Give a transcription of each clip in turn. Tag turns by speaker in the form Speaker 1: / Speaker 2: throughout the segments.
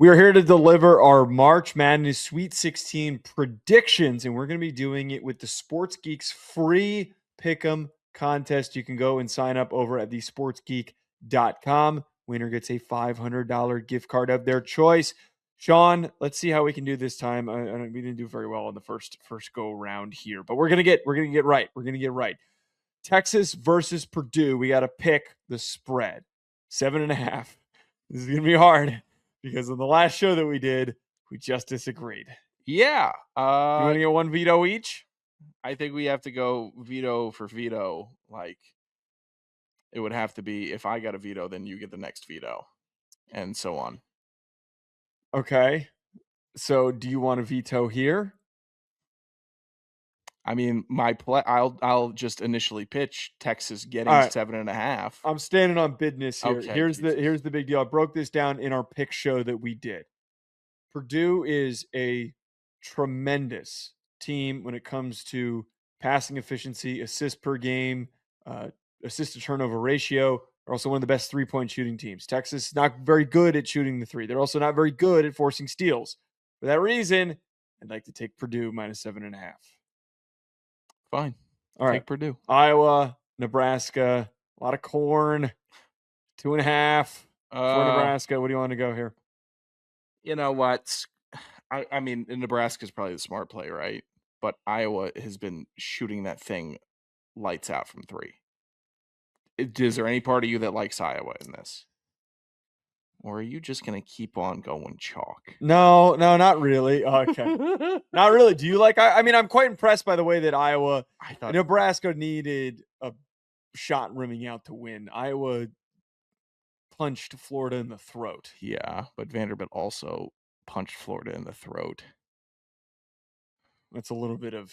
Speaker 1: We are here to deliver our March Madness Sweet 16 predictions, and we're going to be doing it with the Sports Geeks free pick'em contest. You can go and sign up over at thesportsgeek.com. Winner gets a $500 gift card of their choice. Sean, let's see how we can do this time. We didn't do very well on the first go round here, but we're gonna get right. We're gonna get right. Texas versus Purdue. We got to pick the spread 7.5. This is gonna be hard because in the last show that we did, we just disagreed.
Speaker 2: Yeah.
Speaker 1: You want to get one veto each?
Speaker 2: I think we have to go veto for veto. Like, it would have to be, if I got a veto, then you get the next veto, and so on.
Speaker 1: Okay. So do you want to veto here?
Speaker 2: I mean, I'll just initially pitch Texas getting 7.5.
Speaker 1: I'm standing on business here.
Speaker 2: Okay,
Speaker 1: here's the big deal. I broke this down in our pick show that we did. Purdue is a tremendous team when it comes to passing efficiency, assists per game, assist to turnover ratio. They're also one of the best 3-point shooting teams. Texas is not very good at shooting the three. They're also not very good at forcing steals. For that reason, I'd like to take Purdue minus 7.5.
Speaker 2: Fine.
Speaker 1: All right.
Speaker 2: Take Purdue.
Speaker 1: Iowa, Nebraska, a lot of corn, 2.5 for Nebraska. What do you want to go here?
Speaker 2: You know what? I mean, Nebraska is probably the smart play, right? But Iowa has been shooting that thing lights out from three. Is there any part of you that likes Iowa in this? Or are you just going to keep on going chalk?
Speaker 1: No, not really. Okay. Not really. Do you like, I mean, I'm quite impressed by the way that Nebraska needed a shot rimming out to win. Iowa punched Florida in the throat.
Speaker 2: Yeah, but Vanderbilt also punched Florida in the throat.
Speaker 1: That's a little bit of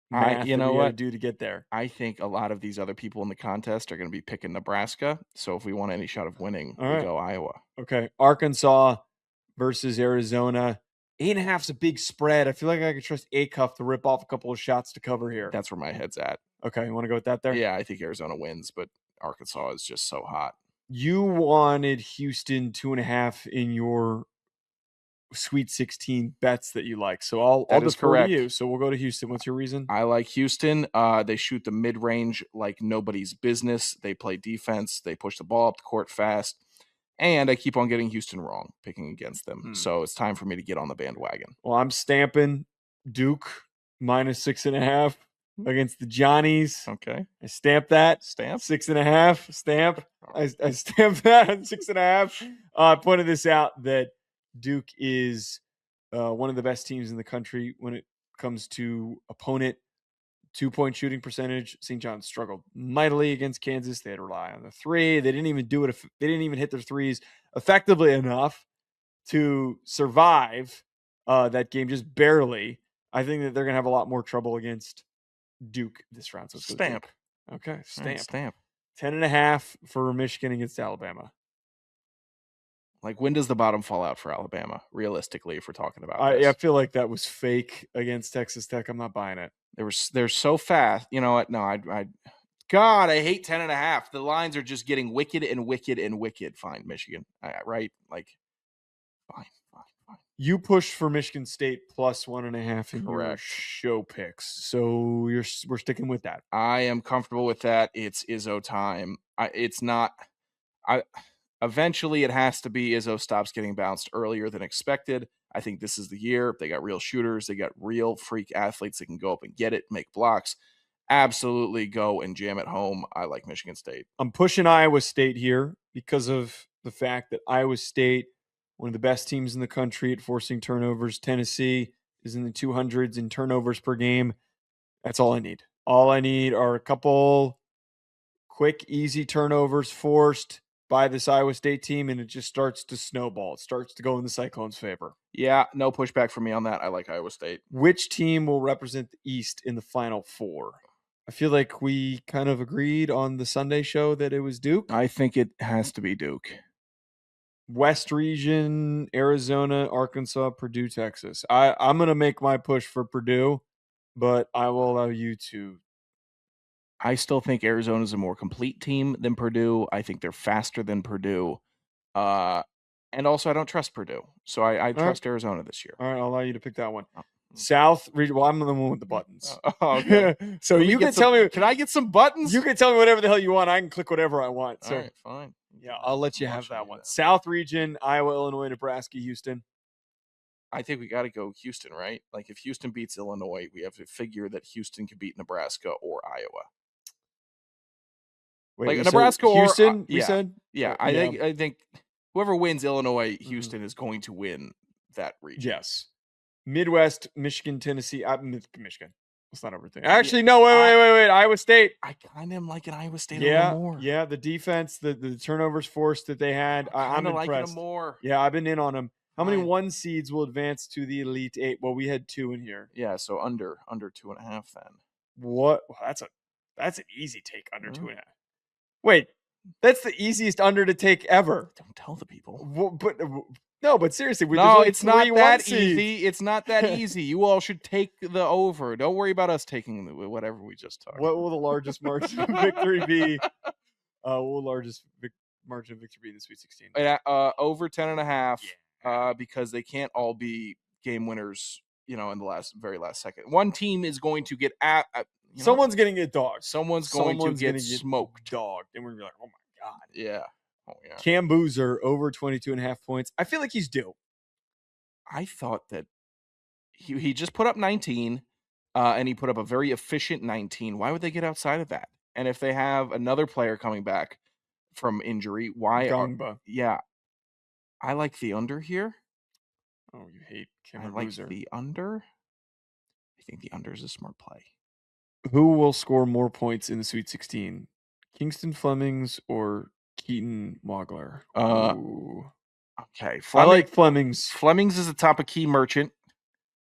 Speaker 1: math
Speaker 2: you know
Speaker 1: what?
Speaker 2: What
Speaker 1: to do to get there.
Speaker 2: I think a lot of these other people in the contest are going to be picking Nebraska. So if we want any shot of winning, we go Iowa.
Speaker 1: Okay. Arkansas versus Arizona. 8.5 is a big spread. I feel like I could trust Acuff to rip off a couple of shots to cover here.
Speaker 2: That's where my head's at.
Speaker 1: Okay. You want to go with that there?
Speaker 2: Yeah, I think Arizona wins, but Arkansas is just so hot.
Speaker 1: You wanted Houston 2.5 in your Sweet 16 bets that you like. So I'll defer to you. So we'll go to Houston. What's your reason?
Speaker 2: I like Houston. They shoot the mid-range like nobody's business. They play defense. They push the ball up the court fast. And I keep on getting Houston wrong, picking against them. So it's time for me to get on the bandwagon.
Speaker 1: Well, I'm stamping Duke minus 6.5 against the Johnnies.
Speaker 2: Okay.
Speaker 1: I stamp that.
Speaker 2: Stamp?
Speaker 1: 6.5. Stamp. I stamp that at 6.5. I pointed this out that Duke is one of the best teams in the country when it comes to opponent 2-point shooting percentage. St. John's struggled mightily against Kansas. They had to rely on the three. They didn't even do it. They didn't even hit their threes effectively enough to survive that game, just barely. I think that they're going to have a lot more trouble against Duke this round. So
Speaker 2: stamp.
Speaker 1: Okay, stamp.
Speaker 2: Right, stamp.
Speaker 1: 10.5 for Michigan against Alabama.
Speaker 2: Like, when does the bottom fall out for Alabama, realistically, if we're talking about
Speaker 1: I feel like that was fake against Texas Tech. I'm not buying it.
Speaker 2: They're so fast. You know what? No, God, I hate 10.5. The lines are just getting wicked and wicked and wicked. Fine, Michigan. Right? Like, fine.
Speaker 1: You pushed for Michigan State plus 1.5 in your show picks. So we're sticking with that.
Speaker 2: I am comfortable with that. It's Izzo time. Eventually, it has to be Izzo stops getting bounced earlier than expected. I think this is the year. They got real shooters. They got real freak athletes that can go up and get it, make blocks. Absolutely go and jam it home. I like Michigan State.
Speaker 1: I'm pushing Iowa State here because of the fact that Iowa State, one of the best teams in the country at forcing turnovers. Tennessee is in the 200s in turnovers per game. That's all I need. All I need are a couple quick, easy turnovers forced by this Iowa State team, and it just starts to snowball. It starts to go in the Cyclones' favor.
Speaker 2: Yeah, no pushback from me on that. I like Iowa State.
Speaker 1: Which team will represent the East in the Final Four? I feel like we kind of agreed on the Sunday show that it was Duke.
Speaker 2: I think it has to be Duke.
Speaker 1: West region, Arizona, Arkansas, Purdue, Texas. I'm going to make my push for Purdue, but I will allow you to.
Speaker 2: I still think Arizona is a more complete team than Purdue. I think they're faster than Purdue. And also, I don't trust Purdue, so I trust Arizona this year.
Speaker 1: All right, I'll allow you to pick that one.
Speaker 2: Oh.
Speaker 1: South region. Well, I'm the one with the buttons.
Speaker 2: Okay.
Speaker 1: So you can tell me.
Speaker 2: Can I get some buttons?
Speaker 1: You can tell me whatever the hell you want. I can click whatever I want. So
Speaker 2: all right, fine.
Speaker 1: yeah, I'll let you have that one. South region: Iowa, Illinois, Nebraska, Houston.
Speaker 2: I think we got to go Houston, right? Like if Houston beats Illinois, we have to figure that Houston can beat Nebraska or Iowa.
Speaker 1: Wait,
Speaker 2: like Nebraska or
Speaker 1: Houston?
Speaker 2: yeah,
Speaker 1: said
Speaker 2: yeah. I think whoever wins Illinois, Houston is going to win that region.
Speaker 1: Yes. Midwest, Michigan, Tennessee. Michigan. Let's not overthink. Actually, no. Wait. Iowa State.
Speaker 2: I kind of am liking Iowa State a little more.
Speaker 1: Yeah. The defense, the turnovers forced that they had. I'm impressed.
Speaker 2: Liking them more.
Speaker 1: Yeah, I've been in on them. How many 1 seeds will advance to the Elite Eight? Well, we had 2 in here.
Speaker 2: Yeah, so under 2.5 then.
Speaker 1: What? Well, that's an easy take, under 2.5. Wait, that's the easiest under to take ever.
Speaker 2: Don't tell the people.
Speaker 1: But seriously,
Speaker 2: it's not that easy. It's not that easy. You all should take the over. Don't worry about us taking whatever we just talked.
Speaker 1: What will the largest margin of victory be? What will the largest margin of victory be in the Sweet 16?
Speaker 2: Over 10.5. Because they can't all be game winners, in the very last second. One team is going to get
Speaker 1: someone's going to get dogged.
Speaker 2: Someone's going to get smoked.
Speaker 1: Dogged. And we're going to be like, oh my God.
Speaker 2: Yeah. Oh, yeah.
Speaker 1: Cam Boozer over 22.5 points. I feel like he's due.
Speaker 2: I thought that he just put up 19, and he put up a very efficient 19. Why would they get outside of that? And if they have another player coming back from injury, why? Yeah. I like the under here.
Speaker 1: Oh, you hate Cam
Speaker 2: I
Speaker 1: Boozer.
Speaker 2: Like the under. I think the under is a smart play.
Speaker 1: Who will score more points in the Sweet 16? Kingston Flemings or Keaton Wagler?
Speaker 2: Okay.
Speaker 1: I like Flemings.
Speaker 2: Flemings is a top of key merchant.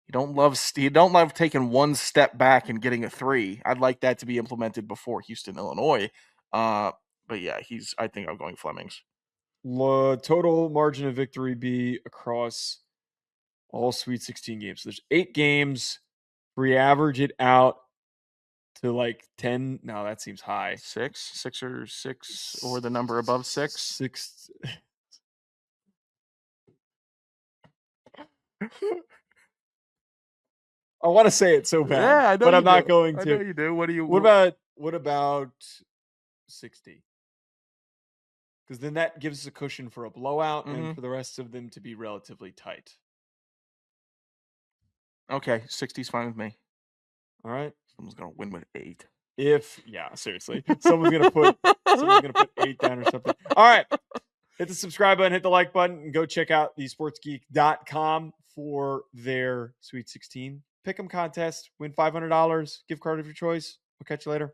Speaker 2: You don't love taking one step back and getting a 3. I'd like that to be implemented before Houston, Illinois. But yeah, I think I'm going Flemings.
Speaker 1: Total margin of victory be across all Sweet 16 games. So there's 8 games. We average it out to like 10. No, that seems high.
Speaker 2: 6 or the number above 6.
Speaker 1: 6. I want to say it so bad,
Speaker 2: yeah, I know
Speaker 1: but I'm not going to.
Speaker 2: I know you do.
Speaker 1: What about 60? Because then that gives us a cushion for a blowout and for the rest of them to be relatively tight.
Speaker 2: Okay, 60 is fine with me.
Speaker 1: All right.
Speaker 2: Someone's gonna win with 8.
Speaker 1: Seriously, someone's gonna put 8 down or something. All right, hit the subscribe button, hit the like button, and go check out the sportsgeek.com for their Sweet 16 Pick'em contest. Win $500, gift card of your choice. We'll catch you later.